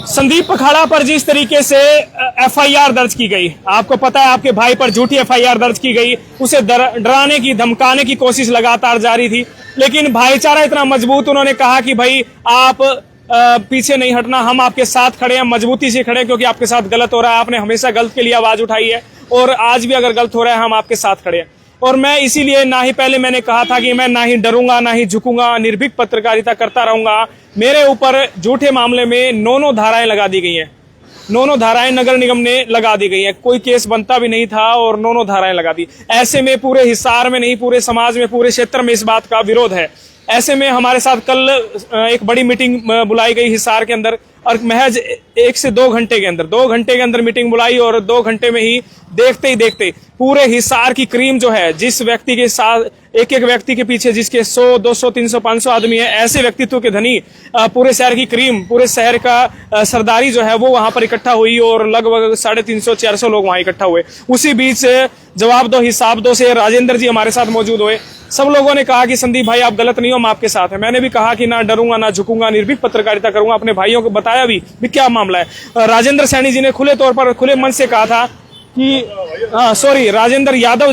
संदीप पखाड़ा पर जिस तरीके से एफआईआर दर्ज की गई, आपको पता है आपके भाई पर झूठी एफआईआर दर्ज की गई, उसे डराने की धमकाने की कोशिश लगातार जारी थी, लेकिन भाईचारा इतना मजबूत, उन्होंने कहा कि भाई आप पीछे नहीं हटना, हम आपके साथ खड़े हैं, मजबूती से खड़े हैं, क्योंकि आपके साथ गलत हो रहा है, आपने हमेशा गलत के लिए आवाज उठाई है और आज भी अगर गलत हो रहा है हम आपके साथ खड़े हैं। और मैं इसीलिए ना ही पहले मैंने कहा था कि मैं ना ही डरूंगा ना ही झुकूंगा, निर्भीक पत्रकारिता करता रहूंगा। मेरे ऊपर झूठे मामले में 9 धाराएं लगा दी गई हैं, 9 धाराएं नगर निगम ने लगा दी गई है, कोई केस बनता भी नहीं था और 9 धाराएं लगा दी। ऐसे में पूरे हिसार में नहीं, पूरे समाज में, पूरे क्षेत्र में इस बात का विरोध है। ऐसे में हमारे साथ कल एक बड़ी मीटिंग बुलाई गई हिसार के अंदर, और महज 1 से 2 घंटे के अंदर 2 घंटे के अंदर मीटिंग बुलाई, और 2 घंटे में ही देखते ही देखते पूरे हिसार की क्रीम जो है, जिस व्यक्ति के साथ एक एक व्यक्ति के पीछे जिसके 100, 200, 300, 500 आदमी है, ऐसे व्यक्तित्व के धनी पूरे शहर की क्रीम, पूरे शहर का सरदारी जो है वो वहां पर इकट्ठा हुई और लगभग 350, 400 लोग वहां इकट्ठा हुए। उसी बीच जवाब दो हिसाब दो से राजेंद्र जी हमारे साथ मौजूद हुए। सब लोगों ने कहा कि संदीप भाई आप गलत नहीं हो, हम आपके साथ हैं। मैंने भी कहा कि ना डरूंगा ना झुकूंगा, निर्भीक पत्रकारिता करूंगा। अपने भाइयों को बताया भी क्या मामला है। राजेंद्र सैनी जी ने खुले तौर पर खुले मन से कहा था कि राजेंद्र यादव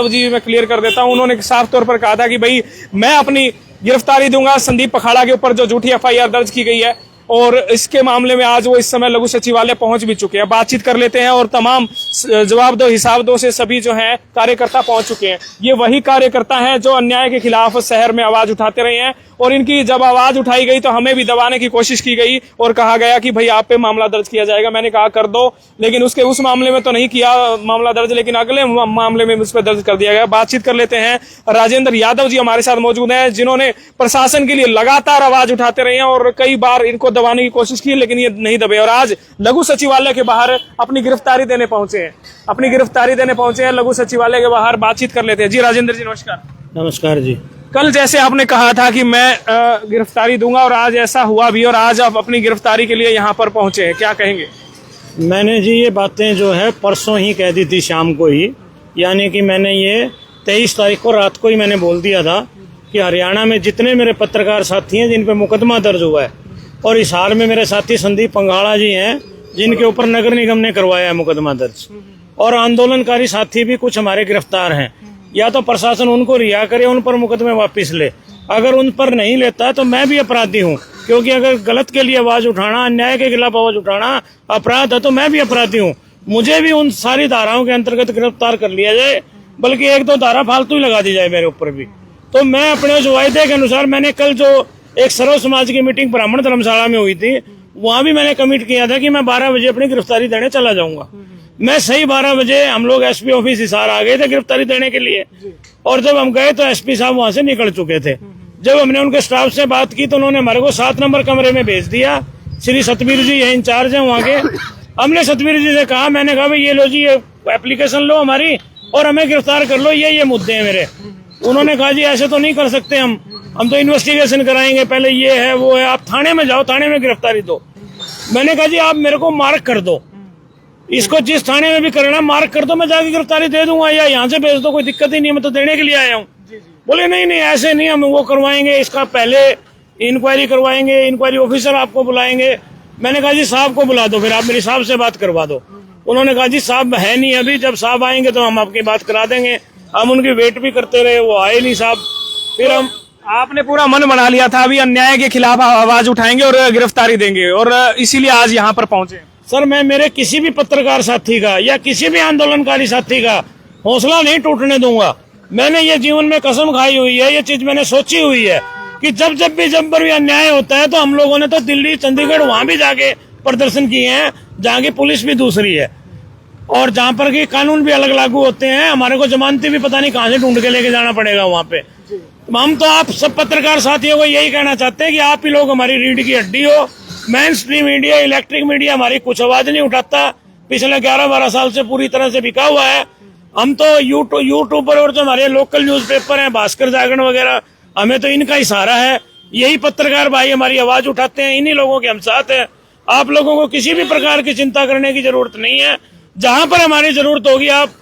जी मैं क्लियर कर देता हूं, उन्होंने साफ तौर पर कहा था कि भाई मैं अपनी गिरफ्तारी दूंगा संदीप पखाड़ा के ऊपर जो झूठी एफआईआर दर्ज की गई है, और इसके मामले में आज वो इस समय लघु सचिवालय पहुंच भी चुके हैं। बातचीत कर लेते हैं, और तमाम जवाब दो हिसाब दो से सभी जो हैं कार्यकर्ता पहुंच चुके हैं। ये वही कार्यकर्ता हैं जो अन्याय के खिलाफ शहर में आवाज उठाते रहे हैं, और इनकी जब आवाज उठाई गई तो हमें भी दबाने की कोशिश की गई और कहा गया कि भाई आप पे मामला दर्ज किया जाएगा। मैंने कहा कर दो, लेकिन उस मामले में तो नहीं किया मामला दर्ज, लेकिन अगले मामले में उस पर दर्ज कर दिया गया। बातचीत कर लेते हैं। राजेंद्र यादव जी हमारे साथ मौजूद हैं, जिन्होंने प्रशासन के लिए लगातार आवाज उठाते रहे हैं और कई बार इनको दबाने की कोशिश की, लेकिन ये नहीं दबे, और आज लघु सचिवालय के बाहर अपनी गिरफ्तारी देने पहुंचे हैं लघु सचिवालय के बाहर। बातचीत कर लेते हैं। जी राजेंद्र जी नमस्कार। नमस्कार जी। कल जैसे आपने कहा था कि मैं गिरफ्तारी दूंगा, और आज ऐसा हुआ भी, और आज आप अपनी गिरफ्तारी के लिए यहाँ पर पहुंचे हैं, क्या कहेंगे? मैंने जी ये बातें जो है परसों ही कह दी थी, शाम को ही, यानी कि मैंने ये 23 तारीख को रात को ही मैंने बोल दिया था कि हरियाणा में जितने मेरे पत्रकार साथी हैं जिन पे मुकदमा दर्ज हुआ है, और हिसार में मेरे साथी संदीप पखाड़ा जी हैं जिनके ऊपर नगर निगम ने करवाया है मुकदमा दर्ज, और आंदोलनकारी साथी भी कुछ हमारे गिरफ्तार हैं, या तो प्रशासन उनको रिहा करे, उन पर मुकदमे वापस ले। अगर उन पर नहीं लेता तो मैं भी अपराधी हूँ, क्योंकि अगर गलत के लिए आवाज उठाना, अन्याय के खिलाफ आवाज उठाना अपराध है तो मैं भी अपराधी हूँ। मुझे भी उन सारी धाराओं के अंतर्गत गिरफ्तार कर लिया जाए, बल्कि 1-2 धारा फालतू ही लगा दी जाए मेरे ऊपर भी। तो मैं अपने जो वायदे के अनुसार, मैंने कल जो एक सर्व समाज की मीटिंग ब्राह्मण धर्मशाला में हुई थी, वहां भी मैंने कमिट किया था कि मैं 12 बजे अपनी गिरफ्तारी देने चला जाऊंगा। मैं सही 12 बजे हम लोग एसपी ऑफिस हिसार आ गए थे गिरफ्तारी देने के लिए, और जब हम गए तो एसपी साहब वहां से निकल चुके थे। जब हमने उनके स्टाफ से बात की तो उन्होंने हमारे को 7 नंबर कमरे में भेज दिया। श्री सतबीर जी ये इंचार्ज है वहाँ के। हमने सतबीर जी से कहा, मैंने कहा भाई ये लो जी, ये एप्लीकेशन लो हमारी और हमें गिरफ्तार कर लो, ये मुद्दे हैं मेरे। उन्होंने कहा जी ऐसे तो नहीं कर सकते हम तो इन्वेस्टिगेशन कराएंगे, पहले ये है वो है, आप थाने में जाओ, थाने में गिरफ्तारी दो। मैंने कहा जी आप मेरे को मार्क कर दो, इसको जिस थाने में भी करना मार्क कर दो, मैं जाके गिरफ्तारी दे दूंगा, या यहाँ से भेज दो, कोई दिक्कत ही नहीं, मैं तो देने के लिए आया हूँ। बोले नहीं ऐसे नहीं, हम वो करवाएंगे, इसका पहले इंक्वायरी करवाएंगे, इंक्वायरी ऑफिसर आपको बुलाएंगे। मैंने कहा जी साहब को बुला दो, फिर आप मेरी साहब से बात करवा दो। उन्होंने कहा जी साहब है नहीं अभी, जब साहब आएंगे तो हम आपकी बात करा देंगे। हम उनकी वेट भी करते रहे, वो आए नहीं साहब। फिर आपने पूरा मन बना लिया था अभी अन्याय के खिलाफ आवाज उठाएंगे और गिरफ्तारी देंगे, और इसीलिए आज यहाँ पर पहुंचे। सर मैं मेरे किसी भी पत्रकार साथी का या किसी भी आंदोलनकारी साथी का हौसला नहीं टूटने दूंगा। मैंने ये जीवन में कसम खाई हुई है, ये चीज मैंने सोची हुई है कि जब भी अन्याय होता है तो हम लोगों ने तो दिल्ली, चंडीगढ़ वहां भी जाके प्रदर्शन किए हैं, जहाँ की पुलिस भी दूसरी है और जहाँ पर की कानून भी अलग लागू होते हैं। हमारे को जमानती भी पता नहीं कहाँ से ढूंढ के लेके जाना पड़ेगा वहाँ पे। हम तो आप सब पत्रकार साथियों को यही कहना चाहते हैं कि आप ही लोग हमारी रीढ़ की हड्डी हो। Main stream media, electric media हमारी कुछ आवाज नहीं उठाता, पिछले 11-12 साल से पूरी तरह से बिका हुआ है। हम तो यूट्यूब पर और जो हमारे लोकल न्यूज़पेपर हैं, भास्कर जागरण वगैरह, हमें तो इनका ही सहारा है। यही पत्रकार भाई हमारी आवाज उठाते हैं, इन्हीं लोगों के हम साथ हैं। आप लोगों को किसी भी प्रकार की चिंता करने की जरूरत नहीं है। जहां पर हमारी जरूरत होगी आप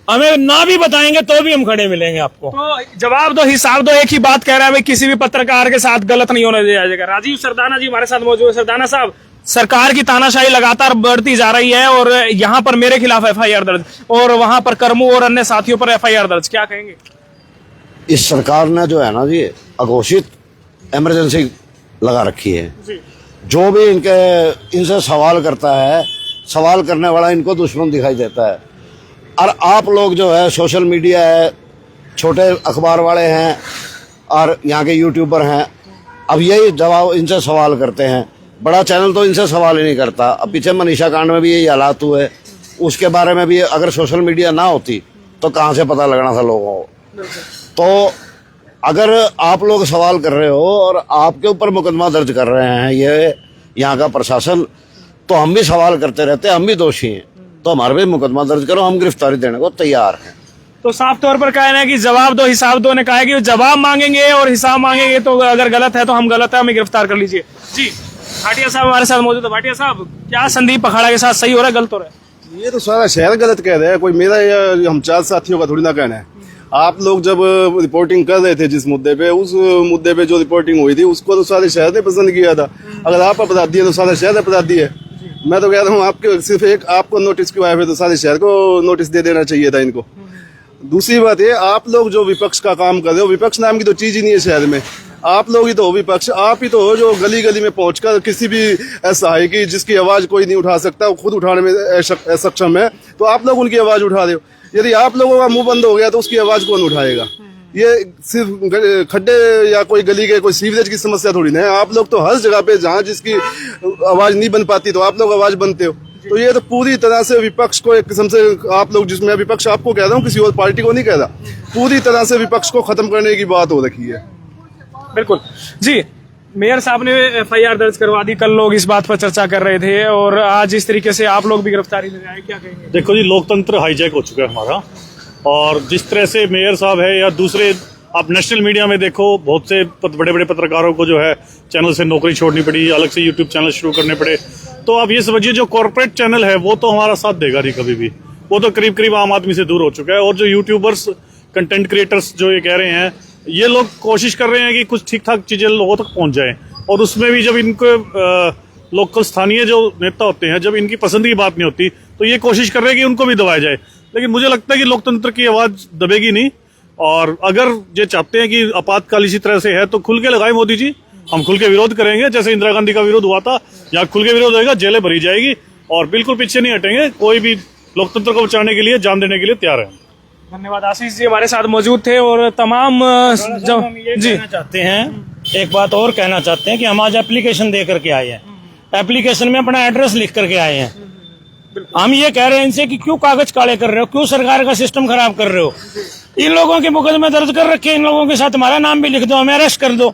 हमें ना भी बताएंगे तो भी हम खड़े मिलेंगे आपको। तो जवाब दो, हिसाब दो। एक ही बात कह रहा है भाई, किसी भी पत्रकार के साथ गलत नहीं होने दिया जाएगा। राजीव सरदाना जी हमारे साथ मौजूद है। सरदाना साहब, सरकार की तानाशाही लगातार बढ़ती जा रही है और यहाँ पर मेरे खिलाफ एफआईआर दर्ज और वहां पर कर्मू और अन्य साथियों पर एफआईआर दर्ज, क्या कहेंगे? इस सरकार ने जो है ना जी, अघोषित इमरजेंसी लगा रखी है जी। जो भी इनसे सवाल करता है, सवाल करने वाला इनको दुश्मन दिखाई देता है। और आप लोग जो है, सोशल मीडिया है, छोटे अखबार वाले हैं और यहाँ के यूट्यूबर हैं, अब यही जवाब इनसे सवाल करते हैं। बड़ा चैनल तो इनसे सवाल ही नहीं करता। अब पीछे मनीषा कांड में भी यही हालात हुए, उसके बारे में भी अगर सोशल मीडिया ना होती तो कहाँ से पता लगना था लोगों को। तो अगर आप लोग सवाल कर रहे हो और आपके ऊपर मुकदमा दर्ज कर रहे हैं ये यहाँ का प्रशासन, तो हम भी सवाल करते रहते हैं, हम भी दोषी हैं, तो हमारे भी मुकदमा दर्ज करो, हम गिरफ्तारी देने को तैयार हैं। तो साफ तौर पर कहना है कि जवाब दो, हिसाब दो। ने कहा है कि जवाब मांगेंगे और हिसाब मांगेंगे, तो अगर गलत है तो हम गलत है, हमें गिरफ्तार कर लीजिए। जी, भाटिया साहब हमारे साथ मौजूद है। भाटिया साहब, क्या संदीप पखाड़ा के साथ सही हो रहा है, गलत हो रहा है? ये तो सारा शहर गलत कह रहे हैं, कोई मेरा या हम 4 साथियों का थोड़ी ना कहना है। आप लोग जब रिपोर्टिंग कर रहे थे जिस मुद्दे पे, उस मुद्दे पे जो रिपोर्टिंग हुई थी उसको तो सारे शहर ने पसंद किया था। अगर आप अपराधी है तो सारा शहर अपराधी है। मैं तो कह रहा हूँ आपके सिर्फ एक आपको नोटिस क्यों आए हुए, तो सारे शहर को नोटिस दे देना चाहिए था इनको। दूसरी बात है, आप लोग जो विपक्ष का काम कर रहे हो, विपक्ष नाम की तो चीज ही नहीं है शहर में। आप लोग ही तो हो विपक्ष, आप ही तो हो जो गली गली में पहुंचकर किसी भी ऐसा है कि जिसकी आवाज कोई नहीं उठा सकता, वो खुद उठाने में सक्षम है, तो आप लोग उनकी आवाज उठा रहे हो। यदि आप लोगों का मुंह बंद हो गया तो उसकी आवाज कौन उठाएगा? ये सिर्फ खड्डे या कोई गली के कोई सीवरेज की समस्या थोड़ी ना है। आप लोग तो हर जगह पे जहाँ जिसकी आवाज नहीं बन पाती तो आप लोग आवाज बनते हो। तो ये तो पूरी तरह से विपक्ष को एक किस्म से, आप लोग जिसमें विपक्ष आपको कह रहा हूँ, किसी और पार्टी को नहीं कह रहा, पूरी तरह से विपक्ष को खत्म करने की बात हो रखी है। बिल्कुल जी। मेयर साहब ने एफआईआर दर्ज करवा दी, कल लोग इस बात पर चर्चा कर रहे थे और आज इस तरीके से आप लोग भी गिरफ्तारी में आए, क्या कहेंगे? देखो जी, लोकतंत्र हाईजैक हो चुका है हमारा, और जिस तरह से मेयर साहब है या दूसरे, आप नेशनल मीडिया में देखो, बहुत से बड़े बड़े पत्रकारों को जो है चैनल से नौकरी छोड़नी पड़ी, अलग से यूट्यूब चैनल शुरू करने पड़े। तो आप ये समझिए जो कॉर्पोरेट चैनल है वो तो हमारा साथ देगा नहीं कभी भी, वो तो करीब करीब आम आदमी से दूर हो चुका है। और जो यूट्यूबर्स, कंटेंट क्रिएटर्स जो ये कह रहे हैं, ये लोग कोशिश कर रहे हैं कि कुछ ठीक ठाक चीजें लोगों तक पहुंच जाए, और उसमें भी जब इनको लोकल स्थानीय जो नेता होते हैं, जब इनकी पसंद की बात नहीं होती तो ये कोशिश कर रहे हैं कि उनको भी दबाया जाए। लेकिन मुझे लगता है कि लोकतंत्र की आवाज दबेगी नहीं, और अगर ये चाहते हैं कि आपातकाल इसी तरह से है तो खुल के लगाए मोदी जी, हम खुल के विरोध करेंगे। जैसे इंदिरा गांधी का विरोध हुआ था, यहाँ खुल के विरोध होगा, जेलें भरी जाएगी, और बिल्कुल पीछे नहीं हटेंगे। कोई भी लोकतंत्र को बचाने के लिए जान देने के लिए तैयार है। धन्यवाद। आशीष जी हमारे साथ मौजूद थे और तमाम जो जी चाहते हैं, एक बात और कहना चाहते हैं कि हम आज एप्लीकेशन दे करके आए हैं, एप्लीकेशन में अपना एड्रेस लिख करके आए हैं। हम ये कह रहे हैं इनसे कि क्यों कागज काले कर रहे हो, क्यों सरकार का सिस्टम खराब कर रहे हो। इन लोगों के मुकदमे दर्ज कर रखे, इन लोगों के साथ हमारा नाम भी लिख दो, हमें अरेस्ट कर दो।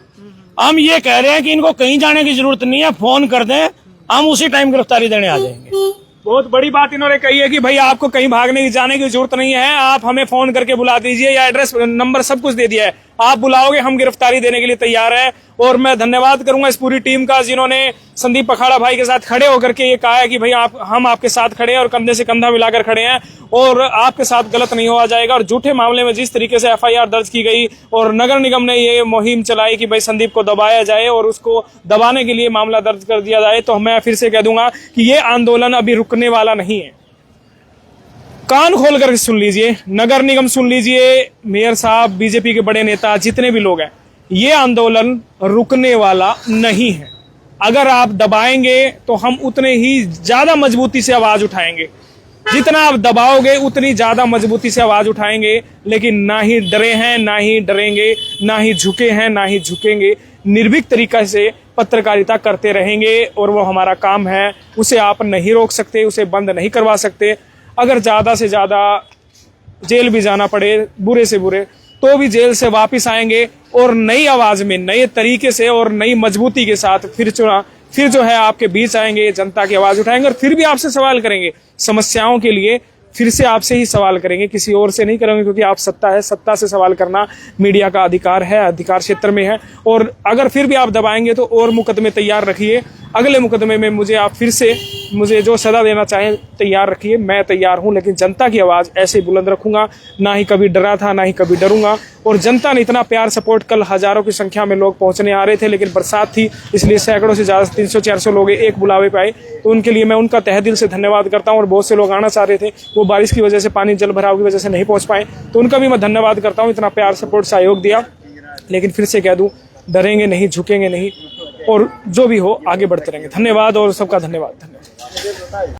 हम ये कह रहे हैं कि इनको कहीं जाने की जरूरत नहीं है, फोन कर दें, हम उसी टाइम गिरफ्तारी देने आ जाएंगे। बहुत बड़ी बात इन्होंने कही है कि भाई आपको कहीं भागने की जाने की जरूरत नहीं है, आप हमें फोन करके बुला दीजिए, या एड्रेस नंबर सब कुछ दे दिया है, आप बुलाओगे हम गिरफ्तारी देने के लिए तैयार है। और मैं धन्यवाद करूंगा इस पूरी टीम का जिन्होंने संदीप पखाड़ा भाई के साथ खड़े होकर के ये कहा है कि भाई हम आपके साथ खड़े हैं और कंधे से कंधा मिलाकर खड़े हैं और आपके साथ गलत नहीं हुआ जाएगा। और झूठे मामले में जिस तरीके से एफआईआर दर्ज की गई और नगर निगम ने ये मुहिम चलाई कि भाई संदीप को दबाया जाए और उसको दबाने के लिए मामला दर्ज कर दिया जाए, तो मैं फिर से कह दूंगा कि ये आंदोलन अभी रुकने वाला नहीं है। कान खोल कर सुन लीजिए, नगर निगम सुन लीजिए, मेयर साहब, बीजेपी के बड़े नेता, जितने भी लोग हैं, ये आंदोलन रुकने वाला नहीं है। अगर आप दबाएंगे तो हम उतने ही ज्यादा मजबूती से आवाज उठाएंगे, जितना आप दबाओगे उतनी ज्यादा मजबूती से आवाज उठाएंगे। लेकिन ना ही डरे हैं, ना ही डरेंगे, ना ही झुके हैं, ना ही झुकेंगे। निर्भीक तरीका से पत्रकारिता करते रहेंगे और वो हमारा काम है, उसे आप नहीं रोक सकते, उसे बंद नहीं करवा सकते। अगर ज्यादा से ज्यादा जेल भी जाना पड़े, बुरे से बुरे, तो भी जेल से वापस आएंगे और नई आवाज में, नए तरीके से और नई मजबूती के साथ फिर जो है आपके बीच आएंगे, जनता की आवाज उठाएंगे और फिर भी आपसे सवाल करेंगे। समस्याओं के लिए फिर से आपसे ही सवाल करेंगे, किसी और से नहीं करेंगे, क्योंकि आप सत्ता है, सत्ता से सवाल करना मीडिया का अधिकार है, अधिकार क्षेत्र में है। और अगर फिर भी आप दबाएंगे तो और मुकदमे तैयार रखिए। अगले मुकदमे में मुझे आप फिर से मुझे जो सजा देना चाहें तैयार रखिए, मैं तैयार हूं, लेकिन जनता की आवाज़ ऐसे ही बुलंद रखूंगा। ना ही कभी डरा था, ना ही कभी डरूंगा। और जनता ने इतना प्यार सपोर्ट, कल हज़ारों की संख्या में लोग पहुंचने आ रहे थे, लेकिन बरसात थी इसलिए सैकड़ों से ज़्यादा 300-400 लोग एक बुलावे पे आए। तो उनके लिए मैं उनका तहे दिल से धन्यवाद करता हूँ। और बहुत से लोग आना चाह रहे थे, वो बारिश की वजह से, पानी जल भराव की वजह से नहीं पहुँच पाए, तो उनका भी मैं धन्यवाद करता हूँ, इतना प्यार सपोर्ट सहयोग दिया। लेकिन फिर से कह दूँ, डरेंगे नहीं, झुकेंगे नहीं, और जो भी हो आगे बढ़ते रहेंगे। धन्यवाद और सबका धन्यवाद।